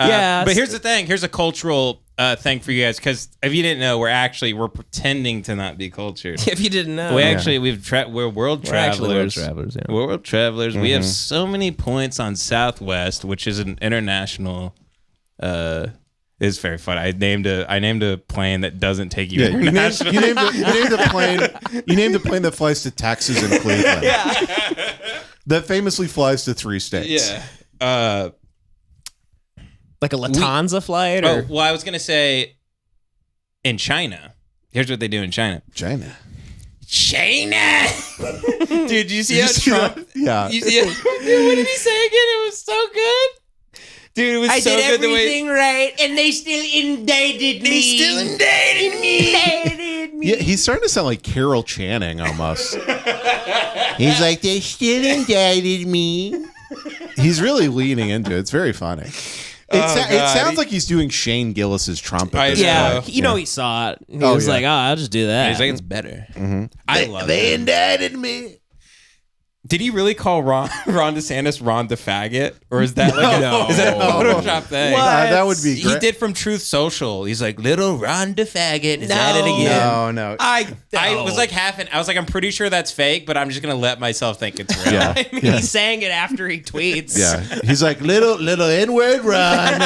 Yeah. But here's the thing. Here's a cultural thing for you guys, because if you didn't know, we're pretending to not be cultured. If you didn't know. We're world travelers. We're world travelers, yeah. We're world travelers. We have so many points on Southwest, which is an international. It's very fun. I named a plane that doesn't take you international. You named a plane that flies to Texas and Cleveland. Yeah. That famously flies to 3 states. Yeah. Like a Lufthansa flight? Or? Oh, well, I was going to say in China. Here's what they do in China. China. Dude, did you see how Trump... Yeah. You see Dude, what did he say again? It was so good. Dude, it was so good. I did everything right, and they still indicted me. Yeah, he's starting to sound like Carol Channing almost. He's like, they still indicted me. He's really leaning into it. It's very funny. It sounds like he's doing Shane Gillis's trumpet. He saw it. He was like, I'll just do that. He's like, it's better. Mm-hmm. I love it. They indicted me. Did he really call Ron DeSantis Ron the faggot? Or is that is that a Photoshop thing? That would be great. He did from Truth Social. He's like, little Ron the faggot is at it again. No. I was like I was like, I'm pretty sure that's fake, but I'm just going to let myself think it's real. Yeah. I mean, he's saying it after he tweets. Yeah. He's like, little N-word Ron.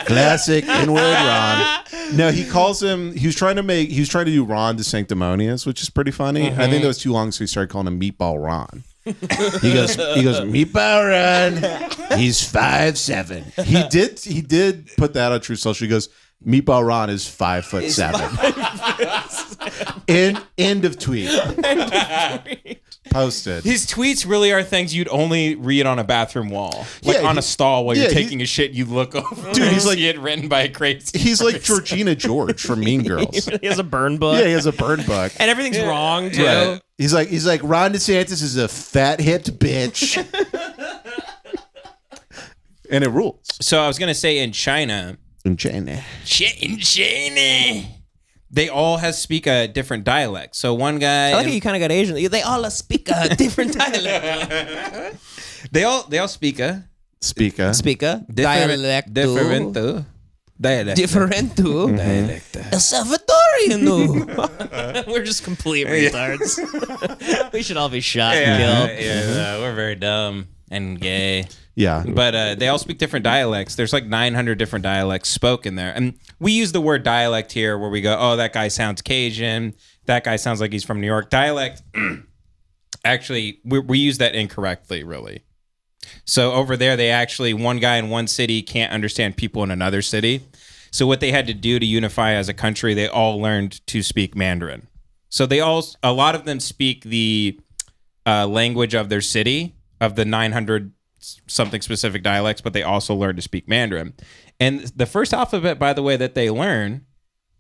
Classic N-word Ron. No, he calls him. He was trying to do Ron the Sanctimonious, which is pretty funny. Mm-hmm. I think that was too long, so he started calling him Meatball Ron. He goes, Meatball Ron. He's 5'7". He did put that on True Social. He goes, Meatball Ron is 5'7". End of tweet. Posted. His tweets really are things you'd only read on a bathroom wall, like on a stall while you're taking a shit. You look over, dude. He's like it written by a crazy. He's like Georgina George from Mean Girls. He has a burn book. Yeah, he has a burn book, and everything's wrong too. Right. He's like Ron DeSantis is a fat hipped bitch, and it rules. So I was gonna say in China. They all speak a different dialect. So one guy, I like how you kind of got Asian. They all speak a different dialect. They all speak a dialect. Differento. El Salvadorian. We're just complete retards. We should all be shot and killed. Yeah, we're very dumb and gay. Yeah. But they all speak different dialects. There's like 900 different dialects spoken there. And we use the word dialect here where we go, oh, that guy sounds Cajun. That guy sounds like he's from New York. Dialect, actually, we use that incorrectly, really. So over there, one guy in one city can't understand people in another city. So what they had to do to unify as a country, they all learned to speak Mandarin. So a lot of them speak the language of their city, of the 900 something specific dialects, but they also learn to speak Mandarin. And the first alphabet, by the way, that they learn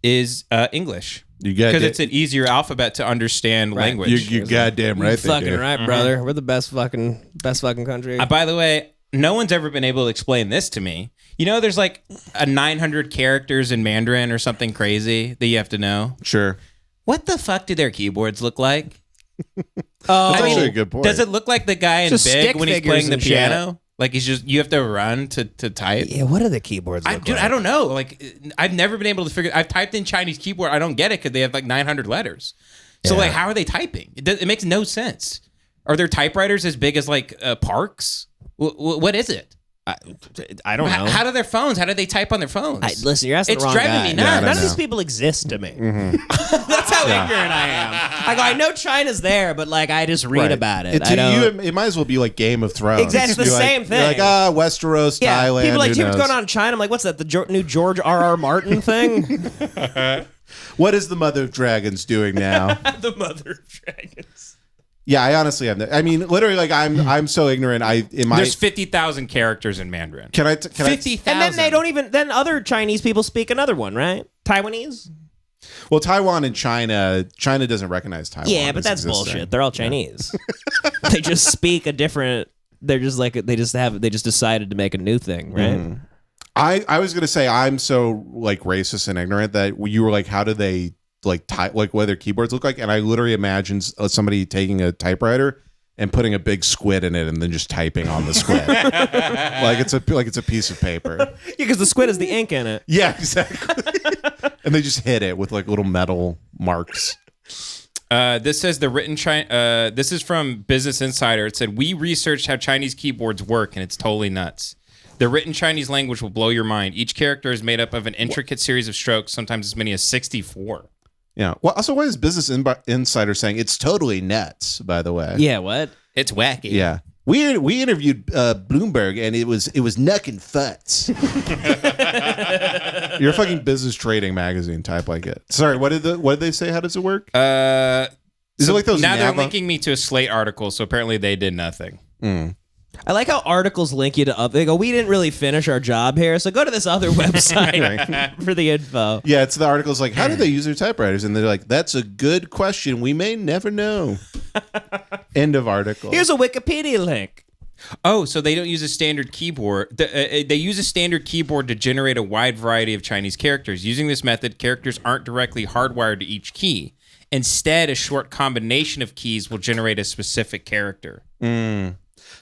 is English. Because it's an easier alphabet to understand language. You're goddamn right. Fucking right, brother. We're the best fucking country. By the way, no one's ever been able to explain this to me. You know, there's like a 900 characters in Mandarin or something crazy that you have to know. Sure. What the fuck do their keyboards look like? That's actually a good point. Does it look like the guy in Big when he's playing the piano? Shit. Like you have to run to type? Yeah, what do the keyboards look like? I don't know. Like, I've never been able to figure. I've typed in Chinese keyboard. I don't get it because they have like 900 letters. So like, how are they typing? It makes no sense. Are their typewriters as big as like parks? What is it? I don't know. How do their phones? How do they type on their phones? Listen, you're asking the wrong guy. It's driving me nuts. None of these people exist to me. Mm-hmm. That's how ignorant I am. I go, I know China's there, but like I just read about it. It might as well be like Game of Thrones. Exactly, it's the same thing. You're like, Westeros, Thailand. People are like, what's going on in China? I'm like, what's that? The new George R.R. Martin thing? What is the Mother of Dragons doing now? The Mother of Dragons. Yeah, I honestly have. I mean, literally, like I'm so ignorant. There's 50,000 characters in Mandarin. Can I 50,000? And then they don't even. Then other Chinese people speak another one, right? Taiwanese. Well, Taiwan and China doesn't recognize Taiwan. Yeah, but that's bullshit. They're all Chinese. They just speak a different. They're just like they just decided to make a new thing, right? Mm-hmm. I was gonna say I'm so like racist and ignorant that you were like, how do they like type, like what their keyboards look like? And I literally imagined somebody taking a typewriter and putting a big squid in it and then just typing on the squid. like it's a piece of paper. Yeah, because the squid has the ink in it. Yeah, exactly. And they just hit it with like little metal marks. This says this is from Business Insider. It said, we researched how Chinese keyboards work, and it's totally nuts. The written Chinese language will blow your mind. Each character is made up of an intricate series of strokes, sometimes as many as 64. Yeah. Well, also, why is Business Insider saying it's totally nuts? By the way. Yeah. What? It's wacky. Yeah. We interviewed Bloomberg, and it was nuck and futz. You're a fucking business trading magazine type like it. Sorry, what did they say? How does it work? Is it like those? Now they're linking me to a Slate article, so apparently they did nothing. I like how articles link you to they go, we didn't really finish our job here, so go to this other website for the info. Yeah, it's the article's like, how do they use their typewriters? And they're like, that's a good question. We may never know. End of article. Here's a Wikipedia link. Oh, so they don't use a standard keyboard. They use a standard keyboard to generate a wide variety of Chinese characters. Using this method, characters aren't directly hardwired to each key. Instead, a short combination of keys will generate a specific character.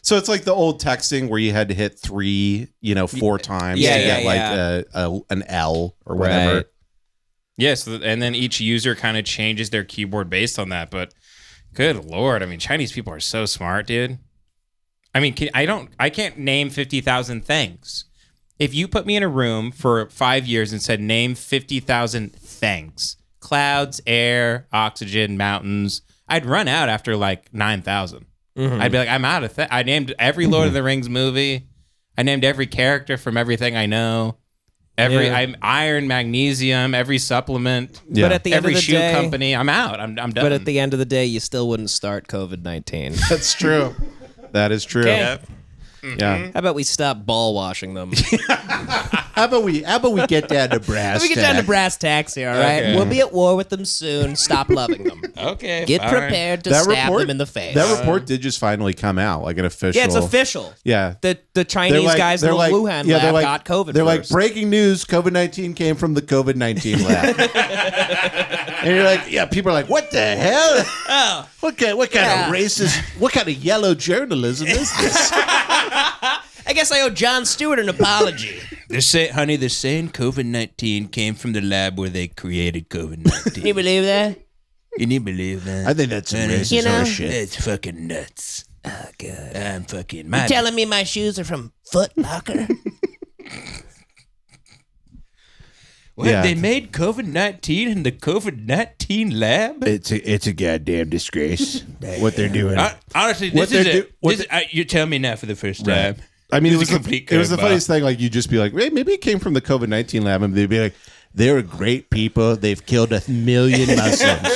So it's like the old texting where you had to hit 3, 4 times to get an L or whatever. Right. Yes, and then each user kind of changes their keyboard based on that. But good Lord, I mean, Chinese people are so smart, dude. I mean, I can't name 50,000 things. If you put me in a room for 5 years and said, name 50,000 things, clouds, air, oxygen, mountains, I'd run out after like 9,000. I'd be like, I'm out of I named every Lord of the Rings movie. I named every character from everything I know. I'm iron, magnesium, every supplement. Yeah. But at the end of the shoe day, company, I'm out. I'm done. But at the end of the day, you still wouldn't start COVID-19. That's true. That is true. Okay. Yeah. How about we stop ball washing them? How about we get down to brass We get down to brass tacks here, all right? Okay. We'll be at war with them soon. Stop loving them. Okay. Get all prepared to stab them in the face. That report did just finally come out, like an official. Yeah, it's official. Yeah. The Chinese guys in the Wuhan lab got COVID They're first. like, breaking news, COVID-19 came from the COVID-19 lab. And you're like, yeah, people are like, what the hell? Oh. What kind of racist, what kind of yellow journalism is this? I guess I owe Jon Stewart an apology. They're saying COVID-19 came from the lab where they created COVID-19. Can you believe that? Can you believe that? I think that's some racist shit. It's fucking nuts. Oh, God. I'm fucking You mad. telling me my shoes are from Foot Locker? What? Yeah. They made COVID-19 in the COVID-19 lab? It's a goddamn disgrace what they're doing. Honestly, What you tell me now for the first time. I mean, it It's was a complete it was the curveball. funniest thing. Like, you'd just be like, hey, maybe it came from the COVID-19 lab, and they'd be like, they're great people. They've killed 1 million Muslims.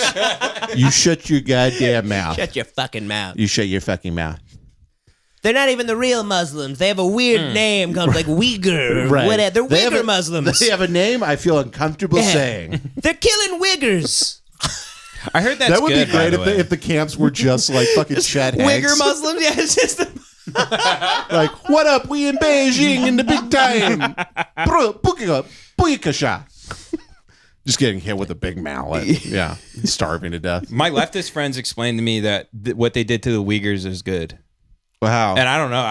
You shut your goddamn mouth. Shut your fucking mouth. You shut your fucking mouth. They're not even the real Muslims. They have a weird name called like Uyghur. Or whatever. They're Uyghur Muslims. They have a name I feel uncomfortable saying. They're killing Uyghurs. I heard that's That would good, be great by the way. if the camps were just like fucking Chet Hanks. Uyghur Muslims? Yeah, it's just Like, what up? We in Beijing in the big time. Booyakasha. Just getting hit with a big mallet. Yeah. Starving to death. My leftist friends explained to me that what they did to the Uyghurs is good. Wow. And I don't know.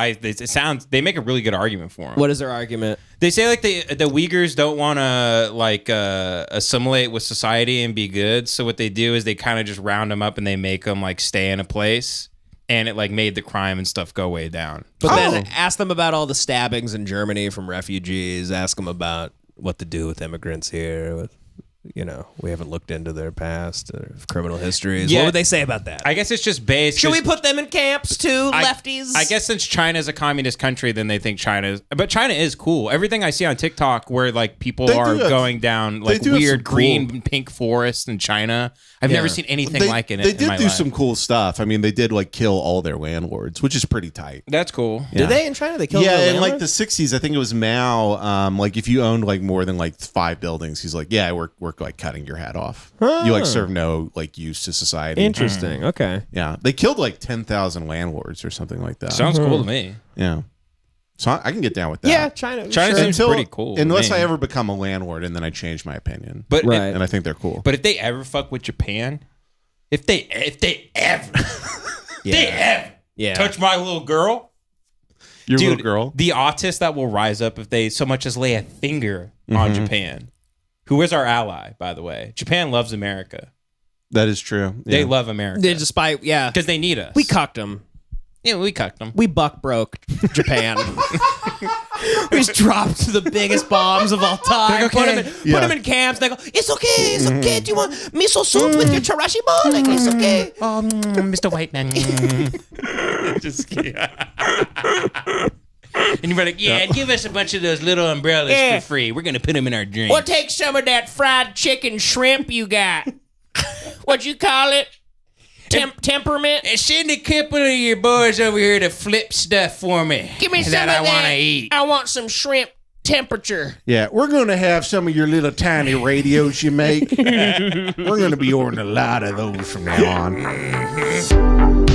They make a really good argument for them. What is their argument? They say like the Uyghurs don't want to like assimilate with society and be good. So what they do is they kind of just round them up and they make them like stay in a place. And it like made the crime and stuff go way down. But then ask them about all the stabbings in Germany from refugees. Ask them about what to do with immigrants here. We haven't looked into their past or criminal histories. Yeah. What would they say about that? I guess it's just based. Should we put them in camps too, lefties? I guess since China is a communist country, then they think but China is cool. Everything I see on TikTok where like people are going down like weird green and pink forests in China, I've never seen anything like it. They did do some cool stuff. I mean, they did like kill all their landlords, which is pretty tight. That's cool. Yeah. Did they in China? They killed in their like the 60s. I think it was Mao. Like if you owned like more than like 5 buildings, he's like, yeah, we're like cutting your head off. You like serve no like use to society. Interesting. Okay. Yeah, they killed like 10,000 landlords or something like that. Sounds cool to me. Yeah, so I can get down with that. Yeah, China seems pretty cool. Unless I ever become a landlord and then I change my opinion. But and I think they're cool. But if they ever fuck with Japan, if they ever, Yeah. Touch my little girl. Your Dude, little girl. The autist that will rise up if they so much as lay a finger on Japan, who is our ally, by the way. Japan loves America. That is true. They Yeah. love America. Despite, yeah. Because they need us. We cucked them. Yeah, we cucked them. We buck broke Japan. We just dropped the biggest bombs of all time. Like, Put okay. them in camps. They go, it's okay. Do you want miso soup with your chirashi ball? Like, it's okay. Oh, Mr. White Man. Just kidding. And you're like, yeah, give us a bunch of those little umbrellas for free. We're going to put them in our drink. We'll take some of that fried chicken shrimp you got. What'd you call it? Temperament? Send a couple of your boys over here to flip stuff for me. Give me some that of I that. want to eat. I want some shrimp temperature. Yeah, we're going to have some of your little tiny radios you make. We're going to be ordering a lot of those from now on.